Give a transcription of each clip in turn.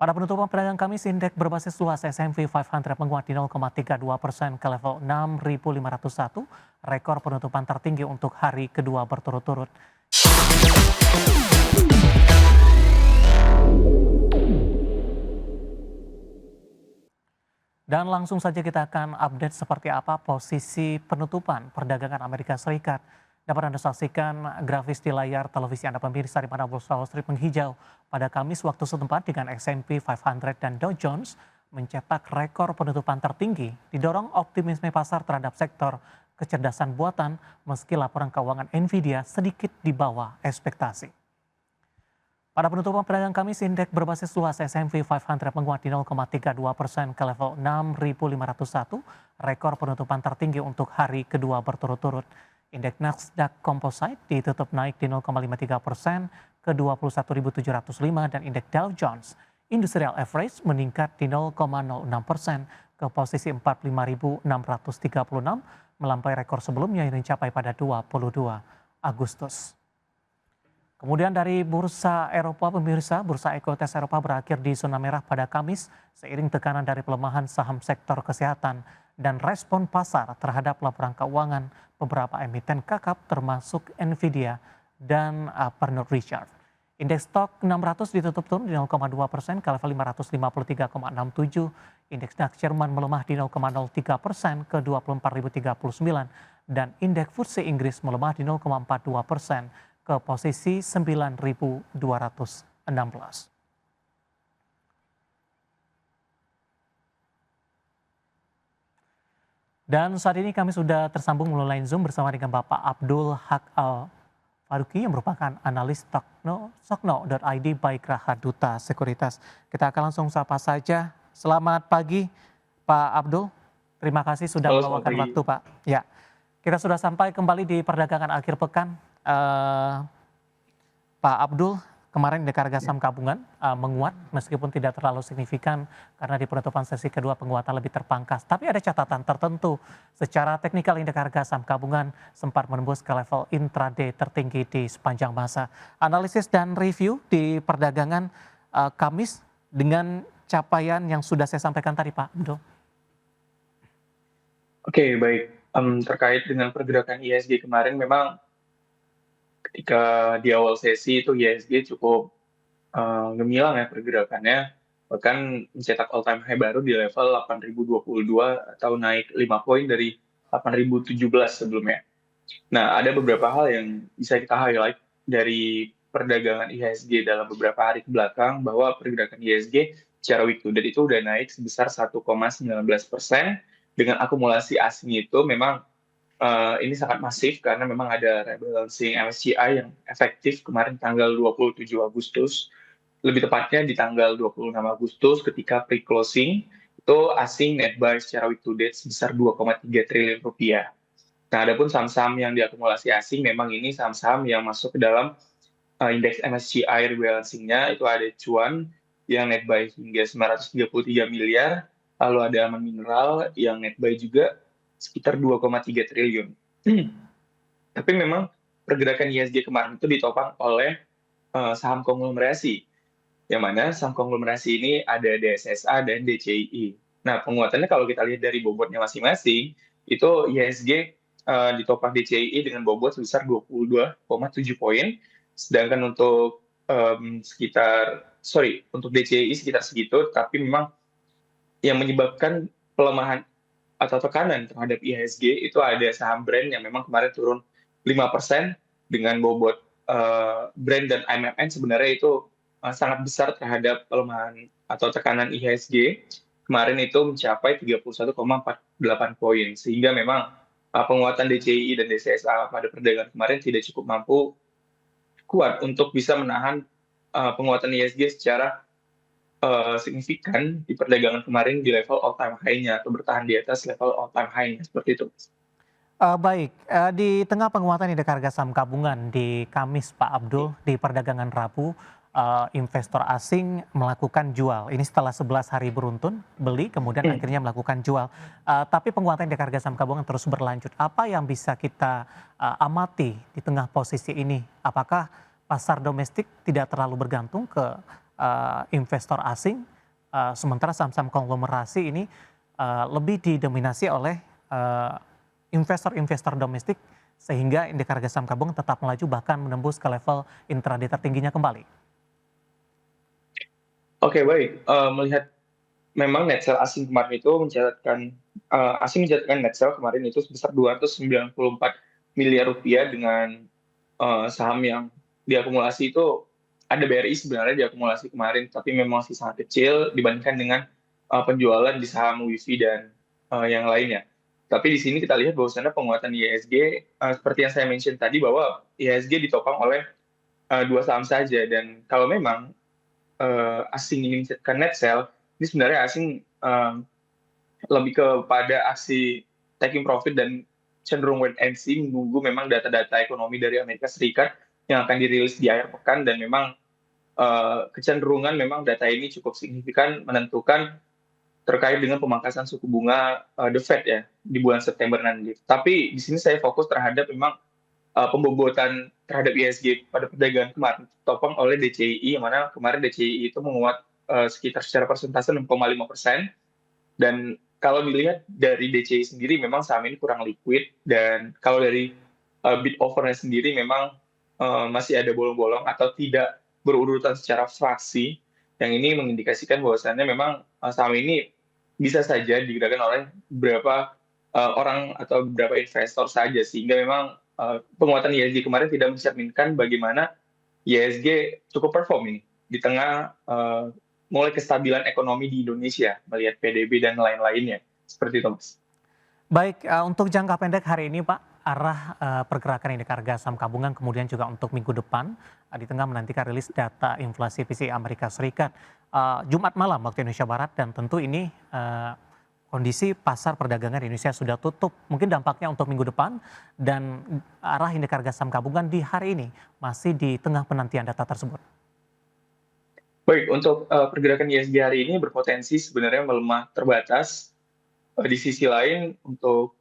Pada penutupan perdagangan Kamis, indeks berbasis luas S&P 500 menguat di 0,32% ke level 6.501, rekor penutupan tertinggi untuk hari kedua berturut-turut. Dan langsung saja kita akan update seperti apa posisi penutupan perdagangan Amerika Serikat. Dapat Anda saksikan grafis di layar televisi Anda pemirsa di mana Bursa Wall Street menghijau pada Kamis waktu setempat dengan S&P 500 dan Dow Jones mencetak rekor penutupan tertinggi didorong optimisme pasar terhadap sektor kecerdasan buatan meski laporan keuangan Nvidia sedikit di bawah ekspektasi. Pada penutupan perdagangan Kamis, indeks berbasis luas S&P 500 menguat di 0,32% ke level 6.501, rekor penutupan tertinggi untuk hari kedua berturut-turut. Indeks Nasdaq Composite ditutup naik di 0,53% ke 21.705 dan indeks Dow Jones Industrial Average meningkat di 0,06% ke posisi 45.636 melampaui rekor sebelumnya yang dicapai pada 22 Agustus. Kemudian dari bursa Eropa, pemirsa, bursa ekuitas Eropa berakhir di zona merah pada Kamis seiring tekanan dari pelemahan saham sektor kesehatan dan respon pasar terhadap laporan keuangan beberapa emiten kakap termasuk Nvidia dan Pernod Ricard. Indeks stok 600 ditutup turun di 0,2% ke level 553,67. Indeks DAX Jerman melemah di 0,03% ke 24.039 dan indeks FTSE Inggris melemah di 0,42% ke posisi 9.216. Dan saat ini kami sudah tersambung melalui Zoom bersama dengan Bapak Abdul Haq Al Faruqi yang merupakan analis Sokno.id by Graha Duta Sekuritas. Kita akan langsung sapa saja. Selamat pagi Pak Abdul. Terima kasih sudah meluangkan waktu Pak. Ya, kita sudah sampai kembali di perdagangan akhir pekan. Pak Abdul, kemarin indeks harga saham gabungan menguat meskipun tidak terlalu signifikan karena di penutupan sesi kedua penguatan lebih terpangkas. Tapi ada catatan tertentu. Secara teknikal indeks harga saham gabungan sempat menembus ke level intraday tertinggi di sepanjang masa. Analisis dan review di perdagangan Kamis dengan capaian yang sudah saya sampaikan tadi Pak Abdul. Oke, baik. Terkait dengan pergerakan IHSG kemarin memang ketika di awal sesi itu IHSG cukup gemilang ya pergerakannya, bahkan mencetak all time high baru di level 8.022 atau naik 5 poin dari 8.017 sebelumnya. Nah, ada beberapa hal yang bisa kita highlight dari perdagangan IHSG dalam beberapa hari ke belakang bahwa pergerakan IHSG secara week to date itu udah naik sebesar 1,19%. Dengan akumulasi asing itu memang ini sangat masif karena memang ada rebalancing MSCI yang efektif kemarin tanggal 27 Agustus. Lebih tepatnya di tanggal 26 Agustus ketika pre-closing itu asing net buy secara week to date sebesar 2,3 triliun rupiah. Nah, adapun saham-saham yang diakumulasi asing memang ini saham-saham yang masuk ke dalam indeks MSCI rebalancing-nya itu ada Cuan yang net buy hingga 933 miliar, lalu ada Aman Mineral yang net buy juga sekitar 2,3 triliun. Tapi memang pergerakan IHSG kemarin itu ditopang oleh saham konglomerasi, yang mana saham konglomerasi ini ada DSSA dan DCII. Nah, penguatannya kalau kita lihat dari bobotnya masing-masing, itu IHSG ditopang DCII dengan bobot sebesar 22,7 poin, sedangkan untuk untuk DCII sekitar segitu, tapi memang yang menyebabkan pelemahan atau tekanan terhadap IHSG itu ada saham brand yang memang kemarin turun 5% dengan bobot brand dan IMMN sebenarnya itu sangat besar terhadap pelemahan atau tekanan IHSG. Kemarin itu mencapai 31,48 poin sehingga memang penguatan DCI dan DCSA pada perdagangan kemarin tidak cukup mampu kuat untuk bisa menahan penguatan IHSG secara signifikan di perdagangan kemarin di level all time high-nya atau bertahan di atas level all time high-nya seperti itu. Baik, di tengah penguatan indeks harga saham gabungan di Kamis Pak Abdul di perdagangan Rabu, investor asing melakukan jual. Ini setelah 11 hari beruntun beli kemudian akhirnya melakukan jual. Tapi penguatan indeks harga saham gabungan terus berlanjut. Apa yang bisa kita amati di tengah posisi ini? Apakah pasar domestik tidak terlalu bergantung ke investor asing sementara saham-saham konglomerasi ini lebih didominasi oleh eee, investor-investor domestik sehingga indeks harga saham gabungan tetap melaju bahkan menembus ke level intraday tertingginya kembali. Oke, baik, melihat memang net sale asing kemarin itu asing mencatatkan net sale kemarin itu sebesar Rp294 miliar dengan, saham yang diakumulasi itu ada BRI sebenarnya diakumulasi kemarin, tapi memang masih sangat kecil dibandingkan dengan, penjualan di saham WIFI dan, yang lainnya. Tapi di sini kita lihat bahwasannya penguatan IHSG, seperti yang saya mention tadi bahwa IHSG ditopang oleh, 2 saham saja dan kalau memang asing ini mencetakkan net sell, ini sebenarnya asing, lebih kepada aksi taking profit dan cenderung wait and see menunggu memang data-data ekonomi dari Amerika Serikat yang akan dirilis di akhir pekan dan memang, kecenderungan memang data ini cukup signifikan menentukan terkait dengan pemangkasan suku bunga, The Fed ya, di bulan September nanti. Tapi di sini saya fokus terhadap memang pembobotan terhadap IHSG pada perdagangan kemarin ditopang oleh DCI, yang mana kemarin DCI itu menguat sekitar secara persentase 6,5%. Dan kalau dilihat dari DCI sendiri memang saham ini kurang liquid dan kalau dari bid offer-nya sendiri memang masih ada bolong-bolong atau tidak berurutan secara fraksi. Yang ini mengindikasikan bahwasannya memang saham ini bisa saja digerakkan oleh beberapa orang atau beberapa investor saja sehingga memang penguatan IHSG kemarin tidak mencerminkan bagaimana IHSG cukup perform ini di tengah mulai kestabilan ekonomi di Indonesia melihat PDB dan lain-lainnya seperti itu, Mas. Baik, untuk jangka pendek hari ini Pak, arah, pergerakan indeks harga saham gabungan kemudian juga untuk minggu depan, di tengah menantikan rilis data inflasi PCE Amerika Serikat, Jumat malam waktu Indonesia Barat dan tentu ini, kondisi pasar perdagangan di Indonesia sudah tutup. Mungkin dampaknya untuk minggu depan dan arah indeks harga saham gabungan di hari ini masih di tengah penantian data tersebut. Baik, untuk pergerakan IHSG hari ini berpotensi sebenarnya melemah terbatas. Di sisi lain untuk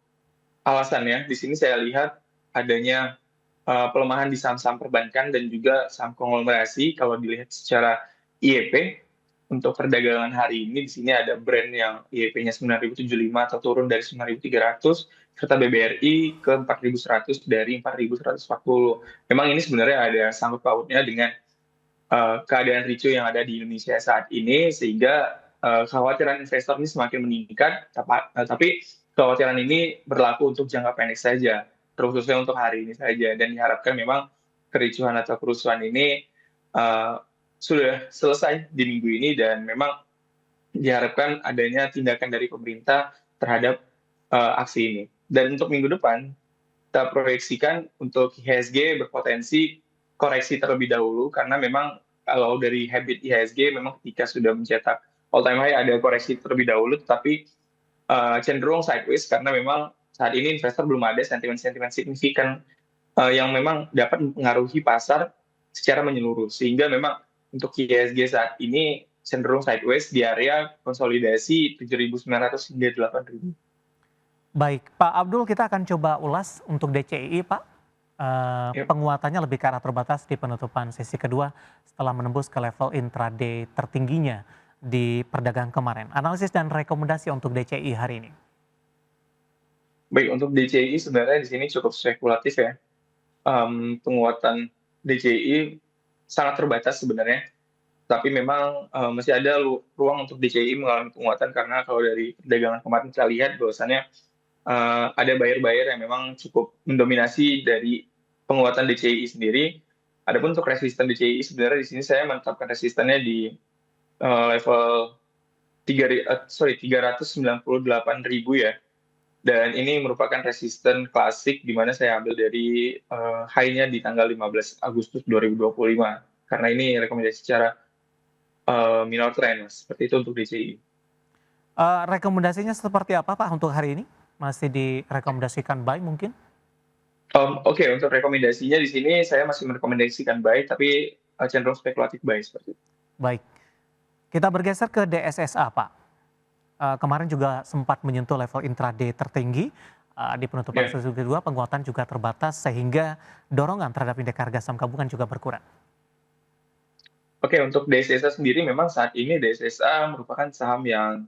alasannya, di sini saya lihat adanya pelemahan di saham-saham perbankan dan juga saham konglomerasi kalau dilihat secara IEP. Untuk perdagangan hari ini di sini ada brand yang IEP-nya 9.075 atau turun dari 9.300 serta BBRI ke 4.100 dari 4.140. Memang ini sebenarnya ada sangkut pautnya dengan keadaan ricu yang ada di Indonesia saat ini sehingga kekhawatiran investor ini semakin meningkat, tapi kekhawatiran ini berlaku untuk jangka pendek saja, terkhususnya untuk hari ini saja dan diharapkan memang kericuhan atau kerusuhan ini uh, sudah selesai di minggu ini dan memang diharapkan adanya tindakan dari pemerintah terhadap aksi ini. Dan untuk minggu depan, kita proyeksikan untuk IHSG berpotensi koreksi terlebih dahulu karena memang kalau dari habit IHSG memang ketika sudah mencetak all time high ada koreksi terlebih dahulu tetapi cenderung sideways karena memang saat ini investor belum ada sentimen-sentimen signifikan yang memang dapat mempengaruhi pasar secara menyeluruh sehingga memang untuk IHSG saat ini cenderung sideways di area konsolidasi 7.900 hingga 8.000. Baik, Pak Abdul kita akan coba ulas untuk DCI Pak. Yep. Penguatannya lebih ke arah terbatas di penutupan sesi kedua setelah menembus ke level intraday tertingginya di perdagangan kemarin. Analisis dan rekomendasi untuk DCI hari ini. Baik, untuk DCI sebenarnya di sini cukup spekulatif ya. Penguatan DCI sangat terbatas sebenarnya, tapi memang masih ada ruang untuk DCI mengalami penguatan karena kalau dari perdagangan kemarin kita lihat bahwasannya ada buyer-buyer yang memang cukup mendominasi dari penguatan DCI sendiri. Adapun untuk resisten DCI sebenarnya di sini saya menetapkan resistennya di level 398.000 ya. Dan ini merupakan resisten klasik di mana saya ambil dari high-nya di tanggal 15 Agustus 2025. Karena ini rekomendasi secara minor trend, Mas. Seperti itu untuk DCI. Rekomendasinya seperti apa Pak untuk hari ini? Masih direkomendasikan buy mungkin? Oke, untuk rekomendasinya di sini saya masih merekomendasikan buy, tapi cenderung spekulatif buy seperti itu. Baik, kita bergeser ke DSSA Pak. Kemarin juga sempat menyentuh level intraday tertinggi, di penutupan Ya. sesi kedua penguatan juga terbatas sehingga dorongan terhadap indeks harga saham gabungan juga berkurang. Oke, untuk DSSA sendiri memang saat ini DSSA merupakan saham yang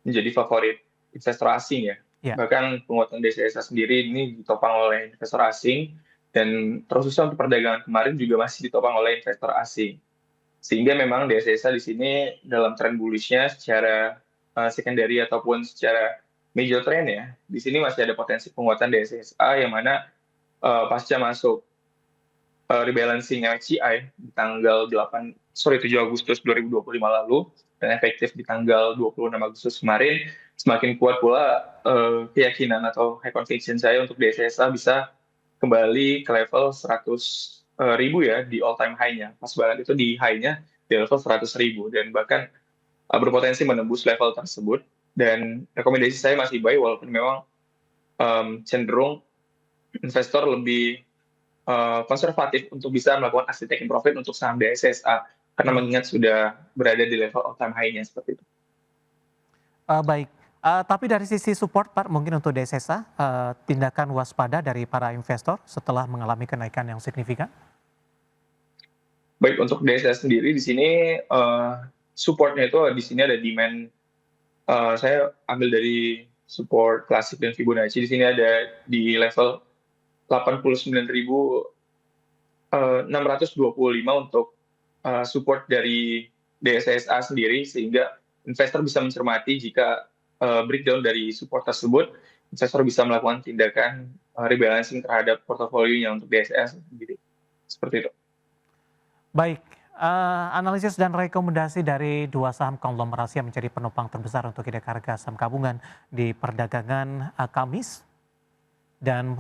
menjadi favorit investor asing ya. Ya, Bahkan penguatan DSSA sendiri ini ditopang oleh investor asing dan terkhususnya untuk perdagangan kemarin juga masih ditopang oleh investor asing. Sehingga memang DSSA di sini dalam tren bullish-nya secara secondary ataupun secara major trend ya, di sini masih ada potensi penguatan DSSA yang mana pasca masuk rebalancing MSCI di tanggal 7 Agustus 2025 lalu dan efektif di tanggal 26 Agustus kemarin, semakin kuat pula keyakinan atau high conviction saya untuk DSSA bisa kembali ke level 100.000 ya di all time high-nya. Pas banget itu di high-nya di level 100.000 dan bahkan berpotensi menembus level tersebut. Dan rekomendasi saya masih buy walaupun memang cenderung investor lebih konservatif untuk bisa melakukan asset taking profit untuk saham DSSA karena baik. mengingat sudah berada di level all time high-nya seperti itu. Baik, tapi dari sisi support Pak, mungkin untuk DSSA, tindakan waspada dari para investor setelah mengalami kenaikan yang signifikan? Baik untuk DSSA sendiri di sini support-nya itu di sini ada demand. Saya ambil dari support klasik dan Fibonacci di sini ada di level 89.625 untuk support dari DSSA sendiri sehingga investor bisa mencermati jika breakdown dari support tersebut, investor bisa melakukan tindakan rebalancing terhadap portofolionya untuk DSSA sendiri. Seperti itu. Baik, analisis dan rekomendasi dari dua saham konglomerasi yang menjadi penopang terbesar untuk indeks harga saham gabungan di perdagangan Kamis. Dan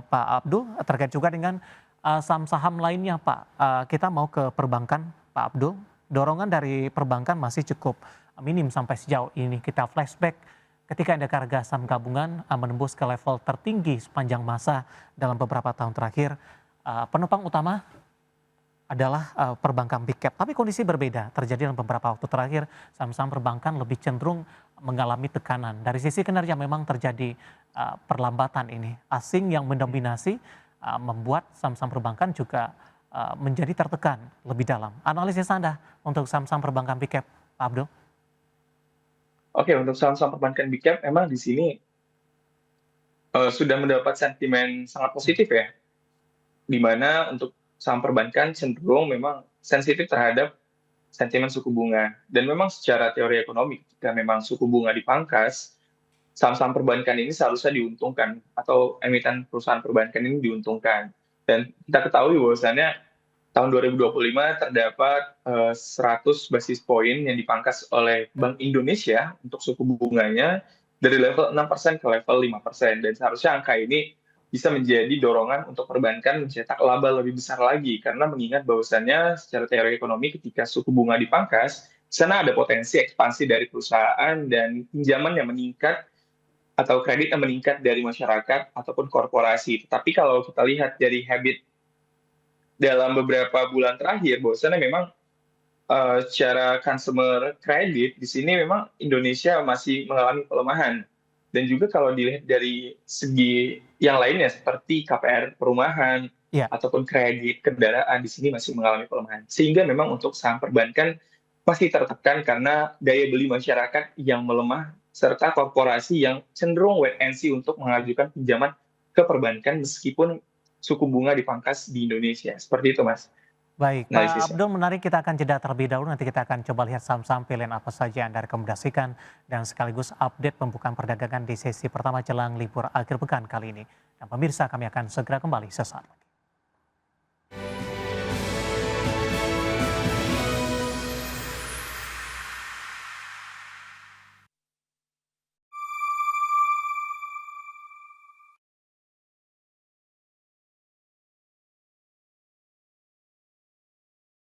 Pak Abdul terkait juga dengan saham-saham lainnya Pak. Kita mau ke perbankan Pak Abdul. Dorongan dari perbankan masih cukup minim sampai sejauh ini. Kita flashback ketika indeks harga saham gabungan menembus ke level tertinggi sepanjang masa dalam beberapa tahun terakhir. Penopang utama adalah perbankan big cap. Tapi kondisi berbeda terjadi dalam beberapa waktu terakhir, saham-saham perbankan lebih cenderung mengalami tekanan. Dari sisi kinerja memang terjadi perlambatan ini. Asing yang mendominasi membuat saham-saham perbankan juga menjadi tertekan lebih dalam. Analisis Anda untuk saham-saham perbankan big cap, Pak Abdul? Oke, untuk saham-saham perbankan big cap memang di sini sudah mendapat sentimen sangat positif ya, di mana untuk saham perbankan cenderung memang sensitif terhadap sentimen suku bunga. Dan memang secara teori ekonomi, jika memang suku bunga dipangkas, saham-saham perbankan ini seharusnya diuntungkan atau emiten perusahaan perbankan ini diuntungkan. Dan kita ketahui bahwasannya tahun 2025 terdapat 100 basis poin yang dipangkas oleh Bank Indonesia untuk suku bunganya dari level 6% ke level 5%. Dan seharusnya angka ini bisa menjadi dorongan untuk perbankan mencetak laba lebih besar lagi karena mengingat bahwasannya secara teori ekonomi ketika suku bunga dipangkas, di sana ada potensi ekspansi dari perusahaan dan pinjaman yang meningkat atau kredit yang meningkat dari masyarakat ataupun korporasi. Tetapi kalau kita lihat dari habit dalam beberapa bulan terakhir, bahwasannya memang secara consumer credit di sini memang Indonesia masih mengalami pelemahan. Dan juga kalau dilihat dari segi yang lainnya seperti KPR perumahan Ya, ataupun kredit kendaraan di sini masih mengalami pelemahan. Sehingga memang untuk saham perbankan masih tertekan karena daya beli masyarakat yang melemah serta korporasi yang cenderung wait and see untuk mengajukan pinjaman ke perbankan meskipun suku bunga dipangkas di Indonesia. Seperti itu, Mas, baik. Pak analisisnya. Abdul, menarik, kita akan jeda terlebih dahulu. Nanti kita akan coba lihat saham-saham pilihan apa saja yang Anda rekomendasikan dan sekaligus update pembukaan perdagangan di sesi pertama jelang libur akhir pekan kali ini. Dan pemirsa, kami akan segera kembali sesaat lagi.